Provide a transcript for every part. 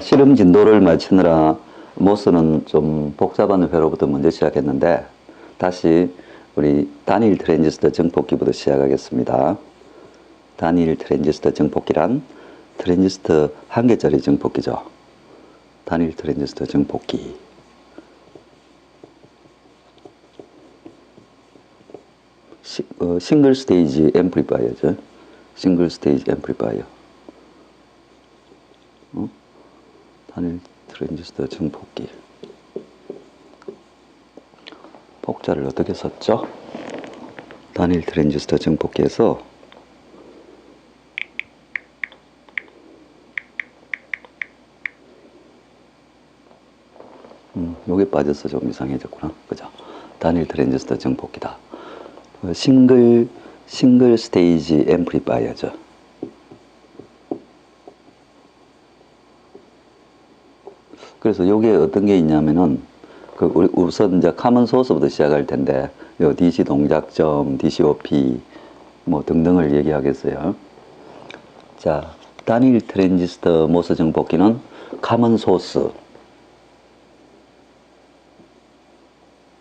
실험 진도를 맞추느라 모스는 좀 복잡한 회로부터 먼저 시작했는데 다시 우리 단일 트랜지스터 증폭기부터 시작하겠습니다. 단일 트랜지스터 증폭기란 트랜지스터 한 개짜리 증폭기죠. 단일 트랜지스터 증폭기. 싱글 스테이지 앰플리파이어죠. 싱글 스테이지 앰플리파이어. 단일 트랜지스터 증폭기. 폭자를 어떻게 썼죠? 단일 트랜지스터 증폭기에서 요게 빠져서 좀 이상해졌구나. 그죠? 단일 트랜지스터 증폭기다. 싱글 스테이지 앰플리파이어죠. 그래서 요게 어떤 게 있냐면은 우리 우선 이제 카먼 소스부터 시작할 텐데 요 DC 동작점, DCOP 뭐 등등을 얘기하겠어요. 자, 단일 트랜지스터 모스 증폭기는 카먼 소스.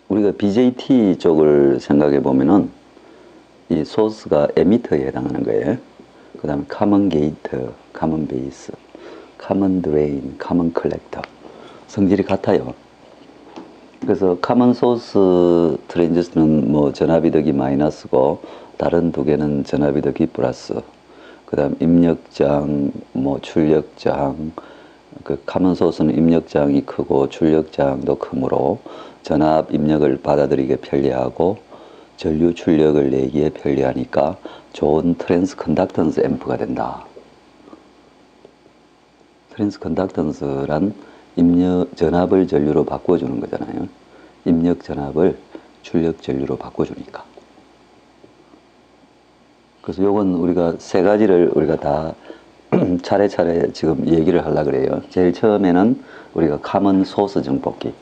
우리가 BJT 쪽을 생각해 보면은 이 소스가 에미터에 해당하는 거예요. 그 다음에 카먼 게이트, 카먼 베이스, 카먼 드레인, 카먼 컬렉터. 성질이 같아요. 그래서 카먼 소스 트랜지스터는 뭐 전압이득이 마이너스고 다른 두 개는 전압이득이 플러스. 그 다음 입력장, 뭐 출력장. 그 카먼 소스는 입력장이 크고 출력장도 크므로 전압 입력을 받아들이기에 편리하고 전류 출력을 내기에 편리하니까 좋은 트랜스 컨덕턴스 앰프가 된다. 트랜스 컨덕턴스란 입력 전압을 전류로 바꿔주는 거잖아요. 입력 전압을 출력 전류로 바꿔주니까. 그래서 요건 우리가 세 가지를 우리가 다 차례차례 지금 얘기를 하려고 그래요. 제일 처음에는 우리가 카먼 소스 증폭기.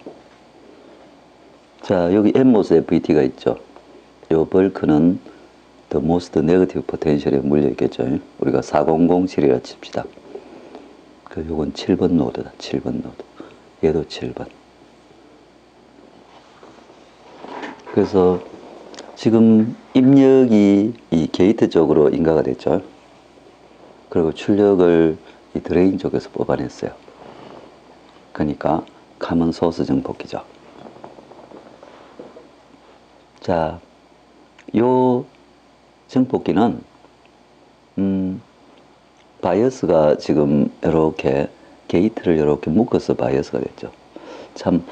자, 여기 NMOS FET가 있죠. 요 벌크는 the most negative potential에 물려 있겠죠. 우리가 4007이라 칩시다. 그 요건 7번 노드다. 7번 노드. 얘도 7번. 그래서 지금 입력이 이 게이트 쪽으로 인가가 됐죠. 그리고 출력을 이 드레인 쪽에서 뽑아냈어요. 그러니까 카먼 소스 증폭기죠. 자, 요 증폭기는 바이어스가 지금 이렇게 게이트를 이렇게 묶어서 바이어스가 됐죠. 참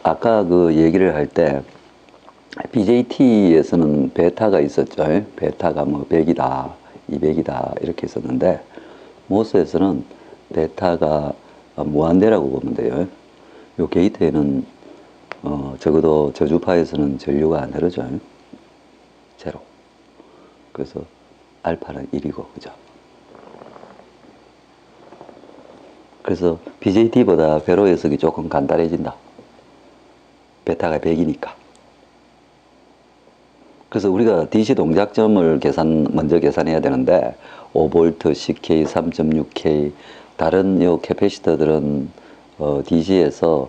아까 그 얘기를 할 때 BJT에서는 베타가 있었죠. 베타가 뭐 100이다, 200이다 이렇게 있었는데 모스에서는 베타가 무한대라고 보면 돼요. 요 게이트에는 적어도 저주파에서는 전류가 안 흐르죠. 제로. 그래서 알파는 1이고, 그죠? 그래서 BJT보다 회로 해석이 조금 간단해진다. 베타가 100이니까. 그래서 우리가 DC 동작점을 먼저 계산해야 되는데 5V, CK, 3.6K 다른 요 캐패시터들은 DC에서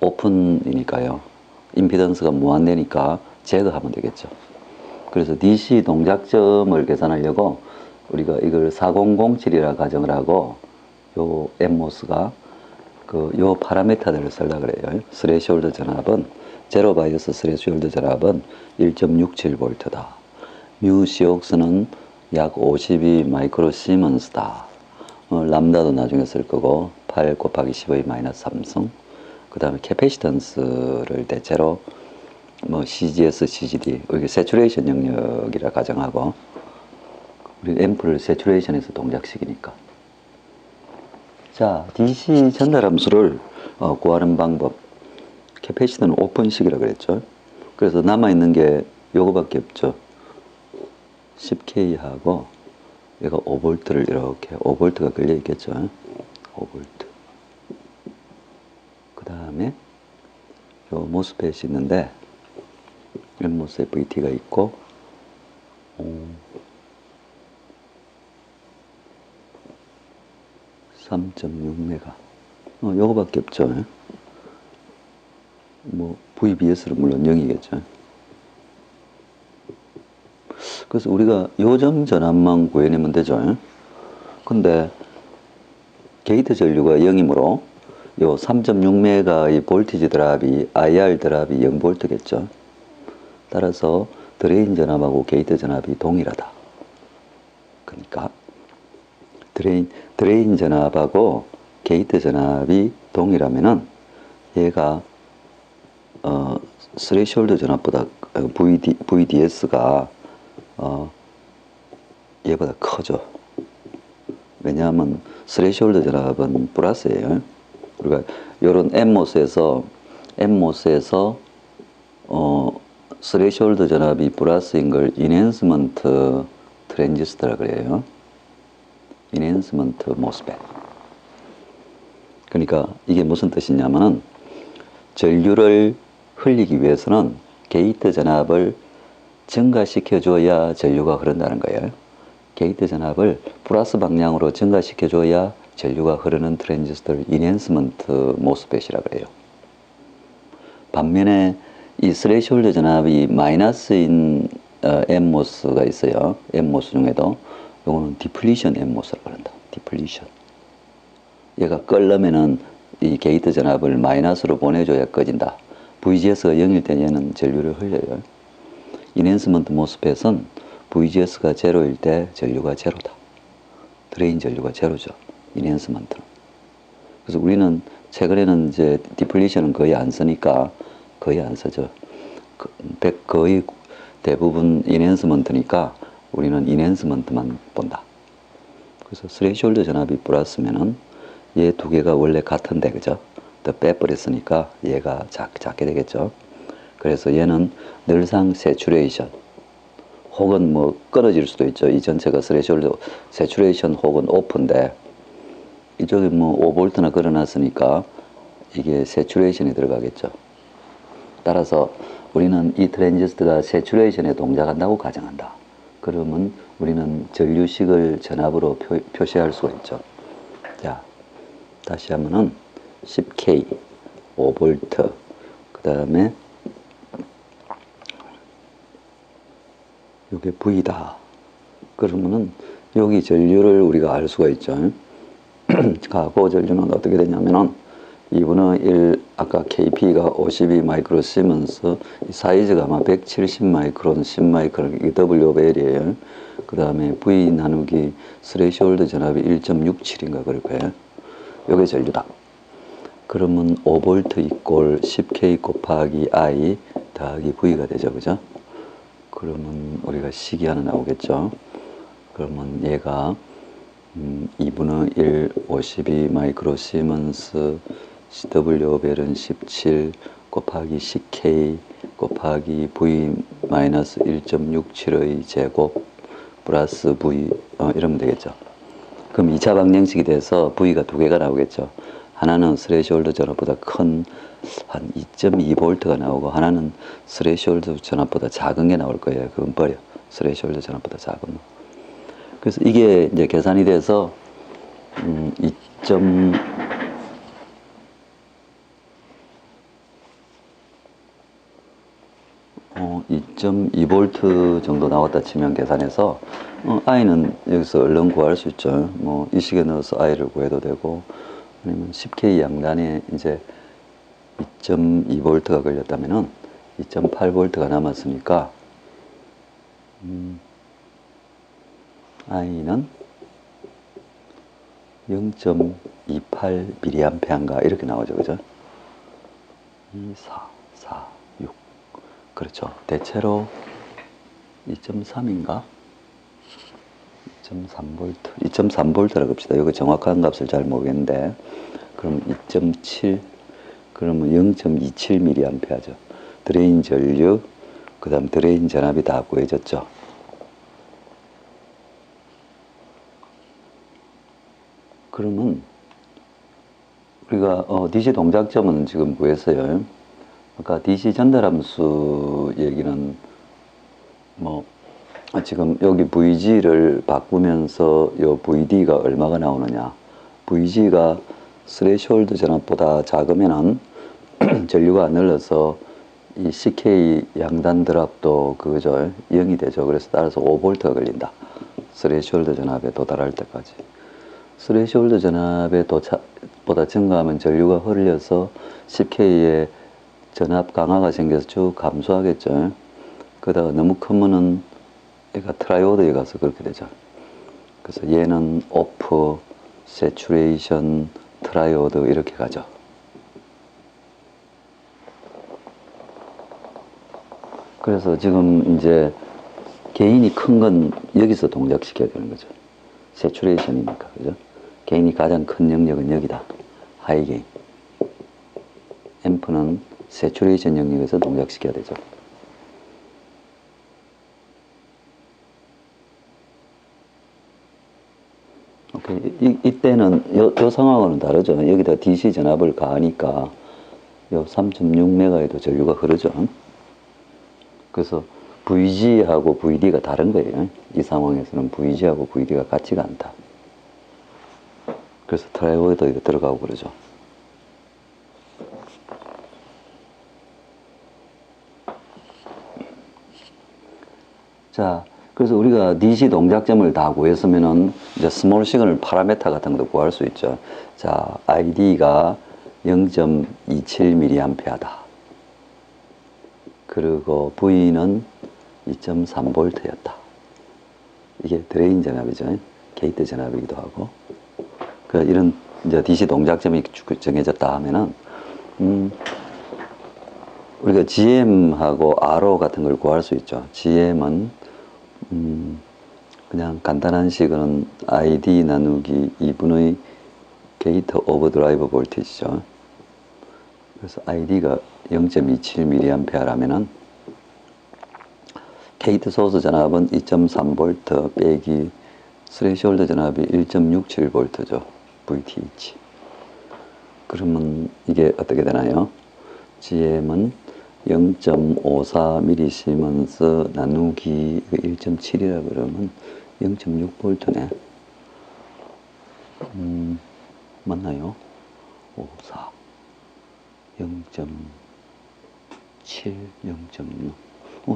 오픈이니까요. 임피던스가 무한대니까 제거하면 되겠죠. 그래서 DC 동작점을 계산하려고 우리가 이걸 4007이라 가정을 하고 요 NMOS가 요 파라미터들을 쓰려고 그래요. 스레시홀드 전압은 제로 바이어스 스레시홀드 전압은 1.67V다. 뮤 시옥스는 약 52 마이크로 시먼스다. 람다도 나중에 쓸 거고 8 곱하기 10의 마이너스 3승. 그 다음에 캐패시턴스를 대체로 뭐 CGS, CGD 이게 세츄레이션 영역이라 가정하고 우리 앰프를 세츄레이션에서 동작시키니까. 자, DC 전달 함수를 구하는 방법. 캐패시터는 오픈식이라고 그랬죠. 그래서 남아있는 게 요거밖에 없죠. 10K하고 얘가 5V를 이렇게 5V가 걸려 있겠죠. 5V. 그 다음에 요 모스펫이 있는데 NMOS FET가 있고 3.6메가 요거밖에 없죠. 뭐 VBS는 물론 0이겠죠. 그래서 우리가 요점 전압만 구해내면 되죠. 근데 게이트 전류가 0이므로 요 3.6메가의 볼티지 드랍이 IR 드랍이 0볼트겠죠. 따라서 드레인 전압하고 게이트 전압이 동일하다. 그러니까 드레인 전압하고 게이트 전압이 동일하면은 얘가 스레시홀드 전압보다 VDS가 얘보다 커져. 왜냐하면 스레시홀드 전압은 플러스예요. 우리가 이런 N모스에서 스레시홀드 전압이 플러스인 걸 인핸스먼트 트랜지스터라 그래요. 인핸스먼트 모스펫. 그러니까 이게 무슨 뜻이냐면은 전류를 흘리기 위해서는 게이트 전압을 증가시켜줘야 전류가 흐른다는 거예요. 게이트 전압을 플러스 방향으로 증가시켜줘야 전류가 흐르는 트랜지스터를 인핸스먼트 모스펫이라 그래요. 반면에 이 스레시홀드 전압이 마이너스인 N모스가 있어요. N모스 중에도 요거는 디플리션 N모스라고 한다. 디플리션. 얘가 끓려면은 이 게이트 전압을 마이너스로 보내줘야 꺼진다. VGS가 0일 때 얘는 전류를 흘려요. 인핸스먼트 모스펫은 VGS가 0일 때 전류가 제로다. 드레인 전류가 제로죠. 인핸스먼트는. 그래서 우리는 최근에는 이제 디플리션은 거의 안 쓰니까 거의 안 쓰죠. 거의 대부분 인핸스먼트니까 우리는 인핸스먼트만 본다. 그래서 스레시홀드 전압이 플러스면은 얘 두 개가 원래 같은데, 그죠? 더 빼버렸으니까 얘가 작게 되겠죠. 그래서 얘는 늘상 세츄레이션 혹은 뭐 끊어질 수도 있죠. 이 전체가 스레시홀드 세츄레이션 혹은 오픈인데 이쪽에 뭐 5V나 걸어놨으니까 이게 세츄레이션이 들어가겠죠. 따라서 우리는 이 트랜지스터가 세츄레이션에 동작한다고 가정한다. 그러면 우리는 전류식을 전압으로 표시할 수가 있죠. 자, 다시 하면은 10K, 5V, 그 다음에 이게 V다. 그러면은 여기 전류를 우리가 알 수가 있죠. 그 전류는 어떻게 되냐면은 2분의 1, 아까 KP가 52 마이크로 시먼스, 사이즈가 아마 170 마이크론, 10 마이크론, 이게 WL이에요. 그 다음에 V 나누기 스레시홀드 전압이 1.67인가 그럴 거예요. 요게 전류다. 그러면 5V 이꼴 10K 곱하기 I 더하기 V가 되죠. 그죠? 그러면 우리가 식이 하나 나오겠죠. 그러면 얘가 2분의 1, 52 마이크로 시먼스, CW벨은 17 곱하기 10K 곱하기 V 마이너스 1.67의 제곱 플러스 V 이러면 되겠죠. 그럼 2차 방정식이 돼서 V가 두 개가 나오겠죠. 하나는 스레시홀드 전압보다 큰 한 2.2V가 나오고 하나는 스레시홀드 전압보다 작은 게 나올 거예요. 그건 버려. 스레시홀드 전압보다 작은 거. 그래서 이게 이제 계산이 돼서 2.2V 정도 나왔다 치면 계산해서 I는 여기서 얼른 구할 수 있죠. 뭐 이 식에 넣어서 I를 구해도 되고 아니면 10K 양단에 이제 2.2V가 걸렸다면은 2.8V가 남았으니까 I는 0.28mA인가 이렇게 나오죠. 그죠? 2, 4, 4, 6 그렇죠. 대체로 2.3인가? 2.3V 2.3V라고 합시다. 이거 정확한 값을 잘 모르겠는데 그럼 2.7 그러면 0.27mA죠. 드레인 전류 그 다음 드레인 전압이 다 구해졌죠. 그러면 우리가 DC 동작점은 지금 구했어요. 아까 DC 전달함수 얘기는 뭐 지금 여기 VG를 바꾸면서 요 VD가 얼마가 나오느냐. VG가 스레시홀드 전압보다 작으면은 전류가 안 흘러서 이 CK 양단 드랍도 그거죠. 0이 되죠. 그래서 따라서 5V가 걸린다. 스레시홀드 전압에 도달할 때까지. 스레시홀드 전압에 보다 증가하면 전류가 흘려서 CK의 전압 강화가 생겨서 쭉 감소하겠죠. 그러다가 너무 크면은 얘가 트라이오드에 가서 그렇게 되죠. 그래서 얘는 오프, 세츄레이션, 트라이오드 이렇게 가죠. 그래서 지금 이제 개인이 큰 건 여기서 동작시켜야 되는 거죠. 세츄레이션이니까, 그죠? 개인이 가장 큰 영역은 여기다. 하이 게인. 앰프는 세츄레이션 영역에서 동작시켜야 되죠. 오케이. 이때는 요 상황과는 다르죠. 여기다 DC 전압을 가하니까 요 3.6메가에도 전류가 흐르죠. 그래서 VG하고 VD가 다른 거예요. 이 상황에서는 VG하고 VD가 같지가 않다. 그래서 트라이오드에 들어가고 그러죠. 자, 그래서 우리가 DC 동작점을 다 구했으면은 이제 스몰 시그널 파라메타 같은 것도 구할 수 있죠. 자, ID가 0.27mA다. 그리고 V는 2.3V였다. 이게 드레인 전압이죠. 게이트 전압이기도 하고. 그 이런 이제 DC 동작점이 정해졌다 하면은 우리가 GM하고 RO 같은 걸 구할 수 있죠. GM은 그냥 간단한 식으로는 ID 나누기 2분의 게이트 오버드라이브 볼티지죠. 그래서 ID가 0.27mA라면은 게이트 소스 전압은 2.3V 빼기 스레시홀드 전압이 1.67V죠. VTH. 그러면 이게 어떻게 되나요? GM은 0.54mS 나누기 1.7이라 그러면 0.6V네. 맞나요? 54 0.7 0.6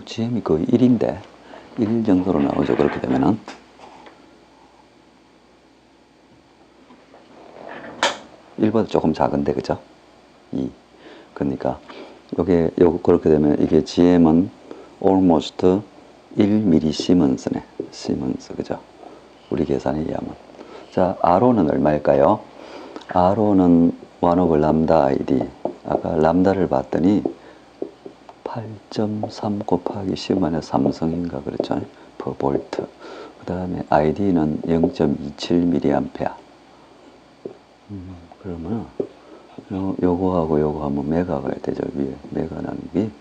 GM이 거의 1인데 1 정도로 나오죠. 그렇게 되면은 1보다 조금 작은데, 그죠? 2. 그러니까 요거 그렇게 되면 이게 GM은 almost 1mS네. 시먼스, 그죠? 우리 계산에 의하면. 자, RO는 얼마일까요? RO는 1 over 람다 ID. 아까 람다를 봤더니 8.3 곱하기 10-3성인가 그랬죠? per 볼트. 그 다음에 ID는 0.27mA. 그러면 요거하고 요거 하면 메가가 되죠. 위에 메가 나누기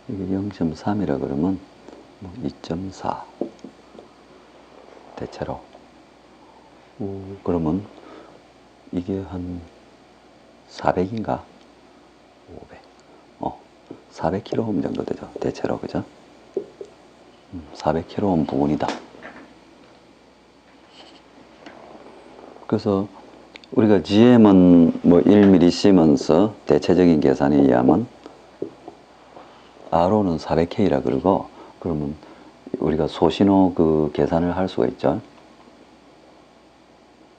이게 0.3이라 그러면 2.4 대체로. 그러면 이게 한 400인가 500 400kΩ 정도 되죠. 대체로, 그죠? 400kΩ 부분이다. 그래서 우리가 GM은 1mS 대체적인 계산에 의하면 RO는 400K라 그러고, 그러면 우리가 소신호 그 계산을 할 수가 있죠.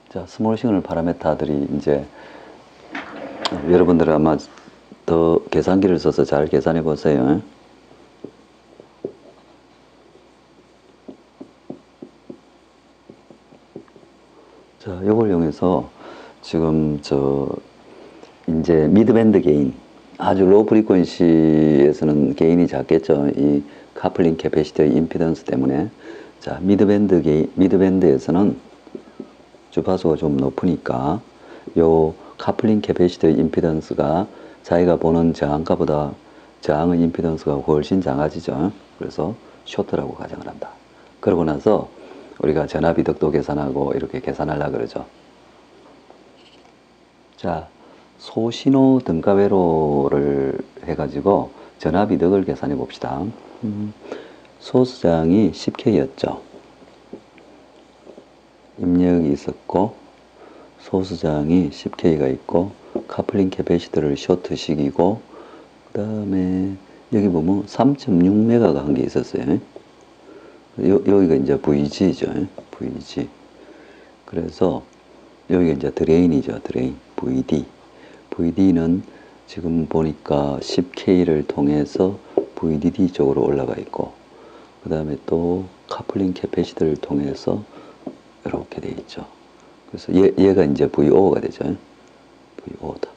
자, 스몰 시그널 파라메타들이 이제 여러분들은 아마 더 계산기를 써서 잘 계산해 보세요. 자, 요걸 이용해서 지금 이제 미드밴드 게인, 아주 로우 프리퀀시에서는 게인이 작겠죠. 이 카플링 캐패시터의 임피던스 때문에. 자, 미드밴드에서는 주파수가 좀 높으니까 요 카플링 캐패시터의 임피던스가 자기가 보는 저항가보다 저항의 임피던스가 훨씬 작아지죠. 그래서 쇼트라고 가정을 한다. 그러고 나서 우리가 전압이득도 계산하고 이렇게 계산하려고 그러죠. 자, 소신호 등가회로를 해가지고 전압이득을 계산해 봅시다. 소수장이 10K였죠. 입력이 있었고 소수장이 10K가 있고 카플링 캐패시터를 쇼트식이고 그 다음에 여기 보면 3.6메가가 한 게 있었어요. 여기가 이제 VG죠. VG. 그래서 여기가 이제 드레인이죠. 드레인. VD. VD는 지금 보니까 10K를 통해서 VDD 쪽으로 올라가 있고 그 다음에 또 카플링 캐패시터를 통해서 이렇게 돼 있죠. 그래서 얘가 이제 VO가 되죠. VO다.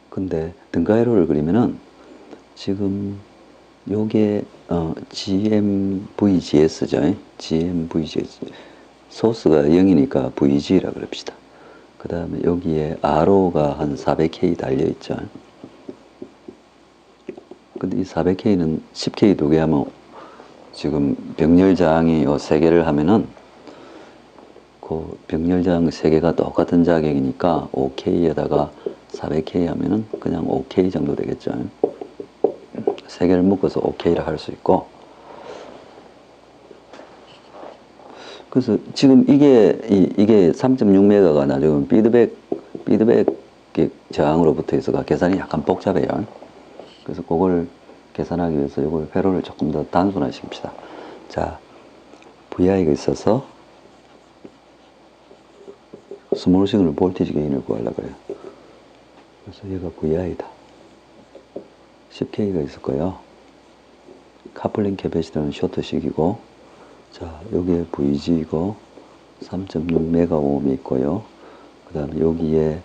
근데 등가회로를 그리면은 지금 요게 GMVGS죠. GMVGS. 소스가 0이니까 VG라 그럽시다. 그 다음에 여기에 RO가 한 400K 달려있죠. 근데 이 400K는 10K 두 개 하면 지금 병렬장이 요 3개를 하면은 그 병렬장 3개가 똑같은 자격이니까 5K에다가 400K 하면은 그냥 5K 정도 되겠죠. 3개를 묶어서 5K를 할 수 있고 그래서 지금 이게 3.6메가가 나중에 피드백 저항으로 붙어 있어가 계산이 약간 복잡해요. 그래서 그걸 계산하기 위해서 이걸 회로를 조금 더 단순화시킵시다. 자, VI가 있어서 스몰 시그널 볼티지 게인을 구하려고 그래요. 그래서 얘가 VI다. 10K가 있을 거예요. 카플링 캐패시터는 쇼트식이고 자, 여기에 VG이고 3.6메가옴이 있고요. 그 다음에 여기에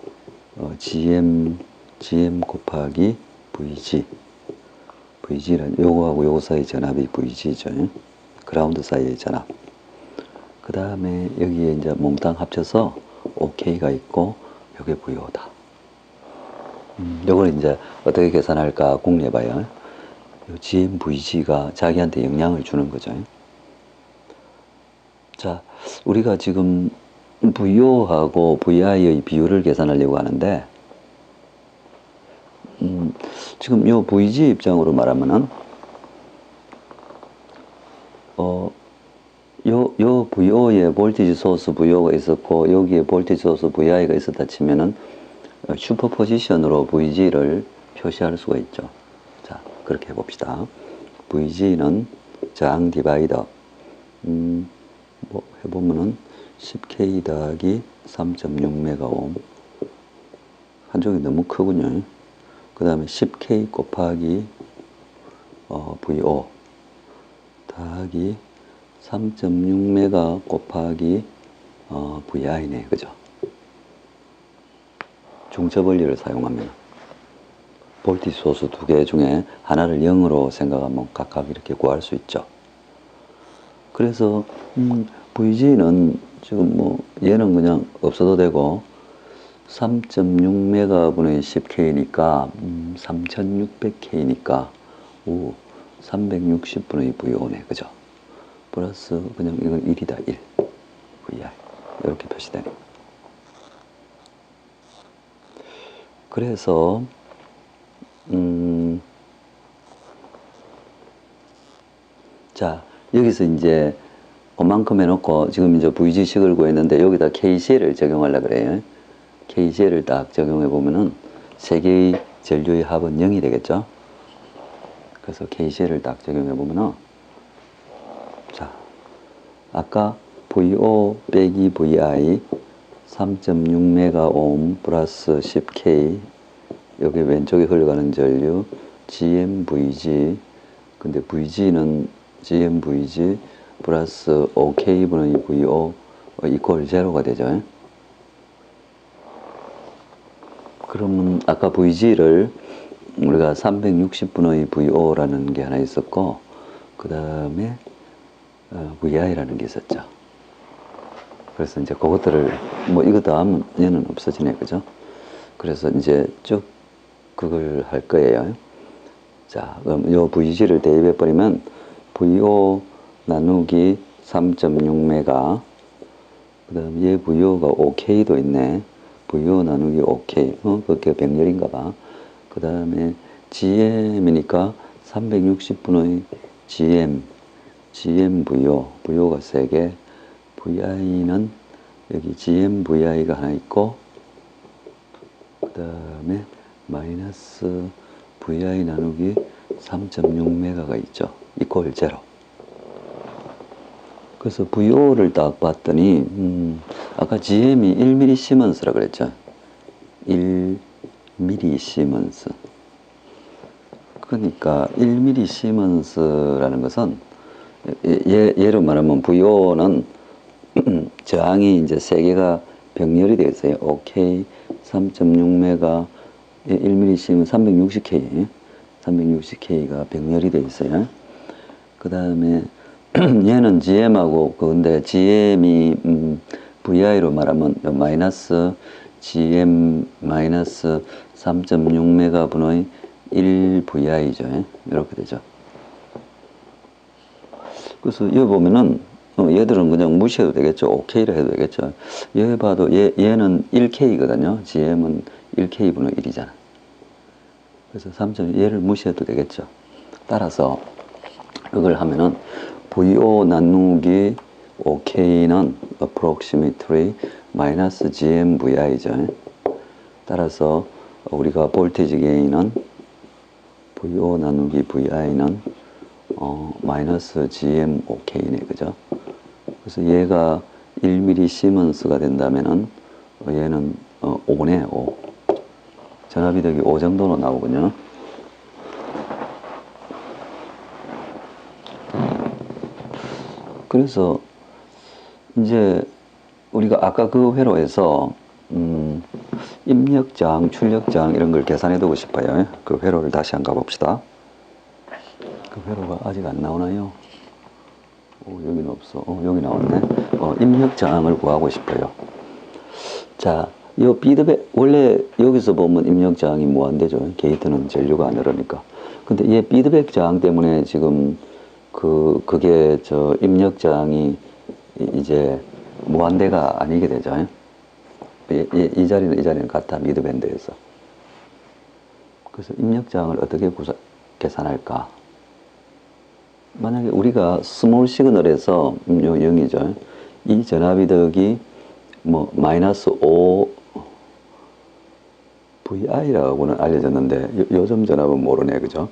GM 곱하기 VG VG란 요거하고 요거 사이 전압이 VG죠. 그라운드 사이의 전압. 그 다음에 여기에 이제 몽땅 합쳐서 OK가 있고 요게 VO다. 요걸 이제 어떻게 계산할까 궁리해봐요. 요 GM VG가 자기한테 영향을 주는 거죠. 자, 우리가 지금 VO하고 VI의 비율을 계산하려고 하는데 지금 요 VG 입장으로 말하면은 요 VO에 볼티지 소스 VO가 있었고 여기에 볼티지 소스 VI가 있었다 치면은 슈퍼포지션으로 VG를 표시할 수가 있죠. 자, 그렇게 해봅시다. VG는 저항 디바이더 뭐 해보면은 10K 더하기 3.6메가옴 한쪽이 너무 크군요. 그 다음에 10K 곱하기 VO 더하기 3.6메가 곱하기 VI네. 그죠? 중첩 원리를 사용하면 볼티지 소스 두 개 중에 하나를 0으로 생각하면 각각 이렇게 구할 수 있죠. 그래서 VG는 지금 뭐 얘는 그냥 없어도 되고 3.6메가분의 10K니까 3600K니까 360분의 VO네. 그죠? 플러스 그냥 이건 1이다. 1 VI 이렇게 표시되네. 그래서 자, 여기서 이제 그만큼 해놓고 지금 이제 VG식을 구했는데 여기다 KCL을 적용하려고 그래요. KCL을 딱 적용해 보면은 세 개의 전류의 합은 0이 되겠죠. 그래서 KCL을 딱 적용해 보면은 자, 아까 VO 빼기 VI 3.6메가옴 플러스 10K 여기 왼쪽에 흘러가는 전류 GMVG 근데 VG는 GMVG 플러스 OK분의 VO 이퀄 제로가 되죠. 그러면 아까 VG를 우리가 360분의 VO라는 게 하나 있었고 그 다음에 VI라는 게 있었죠. 그래서 이제 그것들을 뭐 이거 다 하면 얘는 없어지네. 그죠? 그래서 이제 쭉 그걸 할 거예요. 자, 그럼 요 VG를 대입해 버리면 VO 나누기 3.6메가 그 다음 얘 VO가 OK도 있네. VO 나누기 OK 그게 병렬인가 봐. 그 다음에 GM이니까 360분의 GM VO VO가 3개 VI는 여기 GMVI가 하나 있고, 그 다음에 마이너스 VI 나누기 3.6메가가 있죠. 이퀄 제로. 그래서 VO를 딱 봤더니 아까 GM이 1mm 시먼스라 그랬죠. 1mm 시먼스. 그러니까 1mm 시먼스라는 것은 예로 말하면 VO는 저항이 이제 세 개가 병렬이 되어 있어요. OK 3.6메가 1mm 시먼스 360K 360K가 병렬이 되어 있어요. 그 다음에 얘는 GM하고 근데 GM이 VI로 말하면 마이너스 GM 마이너스 3.6메가 분의 1VI죠. 이렇게 되죠. 그래서 여기 보면은 얘들은 그냥 무시해도 되겠죠. OK를 해도 되겠죠. 여기 봐도 얘는 1K거든요. GM은 1K 분의 1이잖아. 그래서 3. 얘를 무시해도 되겠죠. 따라서 이걸 하면은 VO 나누기 OK는 approximately 마이너스 GMVI죠. 따라서 우리가 볼테이지 게인은 VO 나누기 VI는 마이너스 GMOK네, 그죠? 그래서 얘가 1mm 시먼스가 된다면은 얘는 5네, 5. 전압이득이 5 정도로 나오거든요. 그래서 이제 우리가 아까 그 회로에서 입력장, 출력장 이런 걸 계산해 두고 싶어요. 그 회로를 다시 한번 가봅시다. 그 회로가 아직 안 나오나요? 여기는 없어. 여기 나왔네. 입력장을 구하고 싶어요. 자, 이 피드백, 원래 여기서 보면 입력장이 무한대죠. 게이트는 전류가 안 흐르니까. 근데 얘 피드백 저항 때문에 지금 그게 입력장이 이제 무한대가 아니게 되죠. 이 자리는 같아, 미드밴드에서. 그래서 입력장을 어떻게 계산할까? 만약에 우리가 스몰 시그널에서 0이죠. 이 전압이득이 마이너스 5 VI라고는 알려졌는데 요즘 전압은 모르네, 그죠?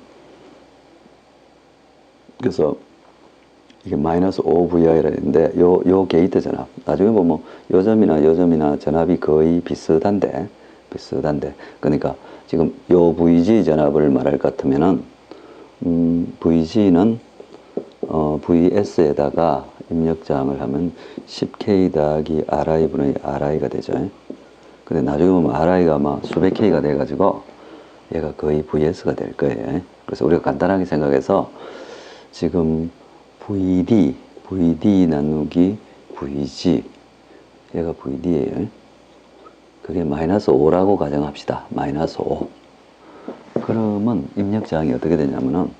그래서 이게 마이너스 5VI라 했는데 요 게이트 전압 나중에 보면 요점이나 전압이 거의 비슷한데 그러니까 지금 요 VG 전압을 말할 것 같으면은 VG는 VS에다가 입력장을 하면 10K 더하기 RI 분의 RI가 되죠. 근데 나중에 보면 RI가 막 수백 K가 돼가지고 얘가 거의 VS가 될 거예요. 그래서 우리가 간단하게 생각해서 지금 VD 나누기 VG 얘가 VD예요. 그게 마이너스 5라고 가정합시다. 마이너스 5. 그러면 입력장이 어떻게 되냐면은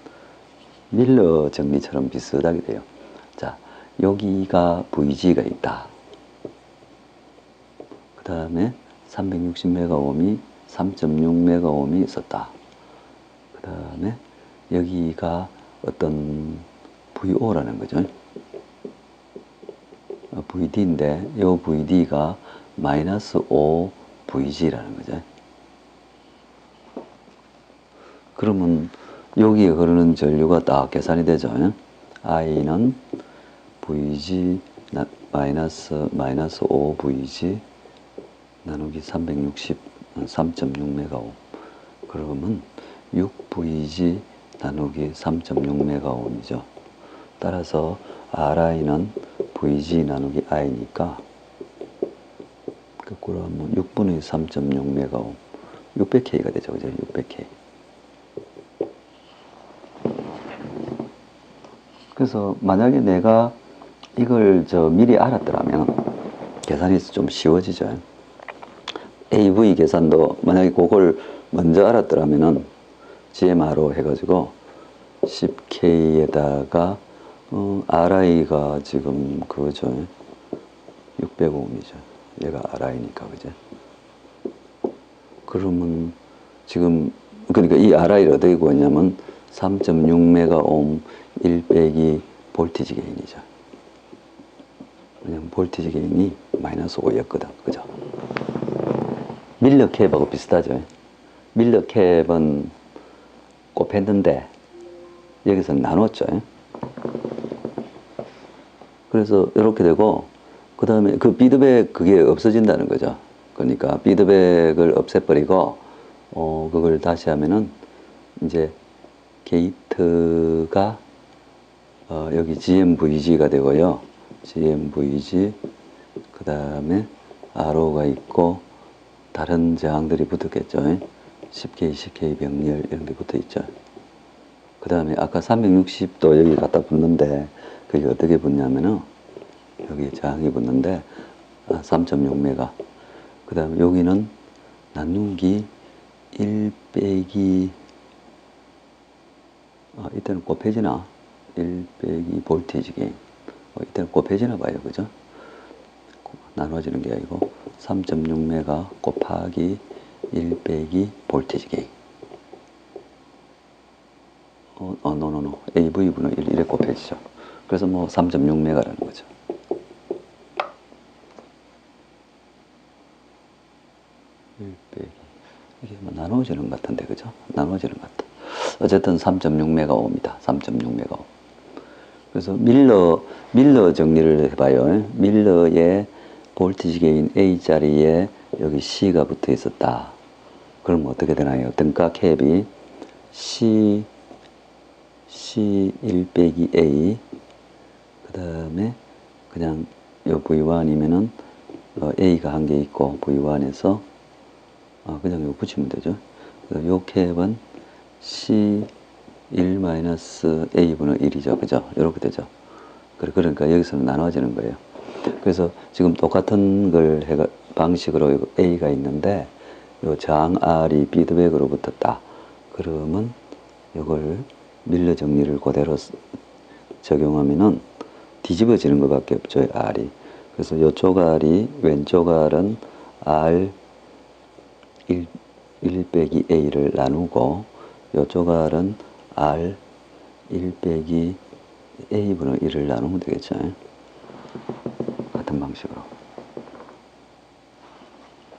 밀러 정리처럼 비슷하게 돼요. 자, 여기가 VG가 있다. 그 다음에 360메가옴이 3.6메가옴이 있었다. 그 다음에 여기가 어떤 VO라는 거죠. VD인데 이 VD가 마이너스 5 VG라는 거죠. 그러면 여기에 흐르는 전류가 딱 계산이 되죠. I는 VG 마이너스 5 VG 나누기 363.6메가옴. 그러면 6 VG 나누기 3.6메가옴이죠. 따라서 RI는 VG 나누기 I니까 거꾸로 하면 6분의 3.6메가옴 600K가 되죠. 그죠? 600K. 그래서 만약에 내가 이걸 미리 알았더라면 계산이 좀 쉬워지죠. AV 계산도 만약에 그걸 먼저 알았더라면은 GMR로 해가지고 10K에다가 RI가 지금 그거죠. 600ohm이죠. 얘가 RI니까 그죠. 그러면 지금 그러니까 이 RI를 어떻게 구하냐면 3.6메가옴 1 빼기 볼티지 게인이죠. 왜냐면 볼티지 게인이 마이너스 5였거든. 그죠? 밀러 캡하고 비슷하죠. 밀러 캡은 곱했는데 여기서 나눴죠. 그래서 이렇게 되고 그 다음에 그 피드백 그게 없어진다는 거죠. 그러니까 피드백을 없애버리고 그걸 다시 하면은 이제 게이트가 여기 GMVG가 되고요. GMVG 그 다음에 RO가 있고 다른 저항들이 붙었겠죠. 10K, 10K 병렬 이런 게 붙어 있죠. 그 다음에 아까 360도 여기 갖다 붙는데 그게 어떻게 붙냐면은 여기 저항이 붙는데 3.6메가 그 다음에 여기는 나누기 1 빼기 이때는 곱해지나 1 빼기 볼테이지 게인 이때는 곱해지나 봐요. 그죠? 나눠지는 게 아니고 3.6메가 곱하기 1 빼기 볼테이지 게인 노노노 AV분의 1 이래 곱해지죠. 그래서 뭐 3.6메가라는 거죠. 이게 뭐 나눠지는 것 같은데, 그죠? 나눠지는 것 같아. 어쨌든 3.6메가옴이다. 3.6메가옴. 그래서 밀러 정리를 해봐요. 밀러의 볼티지 게인 A 자리에 여기 C가 붙어 있었다. 그럼 어떻게 되나요? 등가 캡이 C 1 빼기 A 그 다음에 그냥 요 V1이면은 A가 한 개 있고 V1에서 그냥 이거 붙이면 되죠. 요 캡은 C1-A분의 1이죠. 그죠? 이렇게 되죠. 그러니까 여기서는 나눠지는 거예요. 그래서 지금 똑같은 걸 방식으로 A가 있는데 요 저항 R이 피드백으로 붙었다. 그러면 이걸 밀러 정리를 그대로 적용하면은 뒤집어지는 것밖에 없죠. R이. 그래서 이쪽 R이 왼쪽 R은 R 1 빼기 A를 나누고 이쪽 R은 R 1 빼기 A분의 1을 나누면 되겠죠. 같은 방식으로.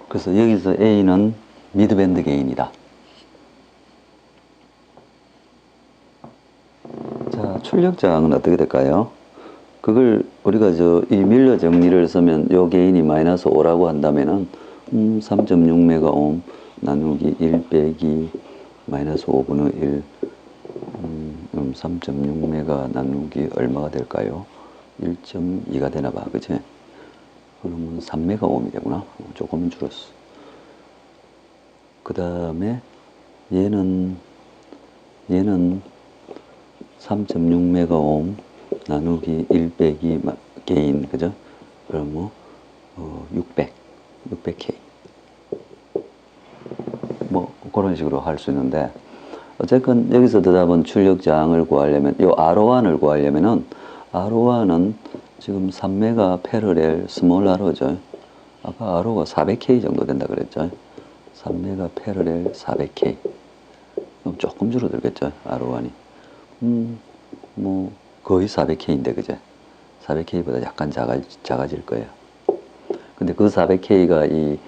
그래서 여기서 A는 미드밴드 게인이다. 자, 출력 저항은 어떻게 될까요? 그걸 우리가 이 밀러 정리를 쓰면 요 게인이 마이너스 5라고 한다면은 3.6메가옴 나누기 1 빼기 마이너스 5분의 1 그럼 3.6메가 나누기 얼마가 될까요? 1.2가 되나 봐. 그치? 그러면 3메가옴이 되구나. 조금은 줄었어. 그 다음에 얘는 3.6메가옴 나누기 1 빼기 게인, 그죠? 그럼 뭐 600K 뭐 그런 식으로 할 수 있는데 어쨌건 여기서 대답은 출력 저항을 구하려면 요 R1을 구하려면은 R1은 지금 3메가 패러렐 스몰 R죠. 아까 R가 400K 정도 된다 그랬죠. 3메가 패러렐 400K 그럼 조금 줄어들겠죠. R1이 뭐 거의 400K인데 그제 400K보다 약간 작아질 거예요. 근데 그 400K가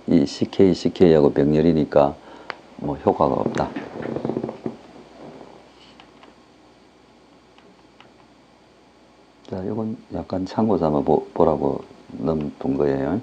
이 CK하고 병렬이니까 뭐 효과가 없다. 자, 이건 약간 참고 삼아 보라고 넣은 거예요.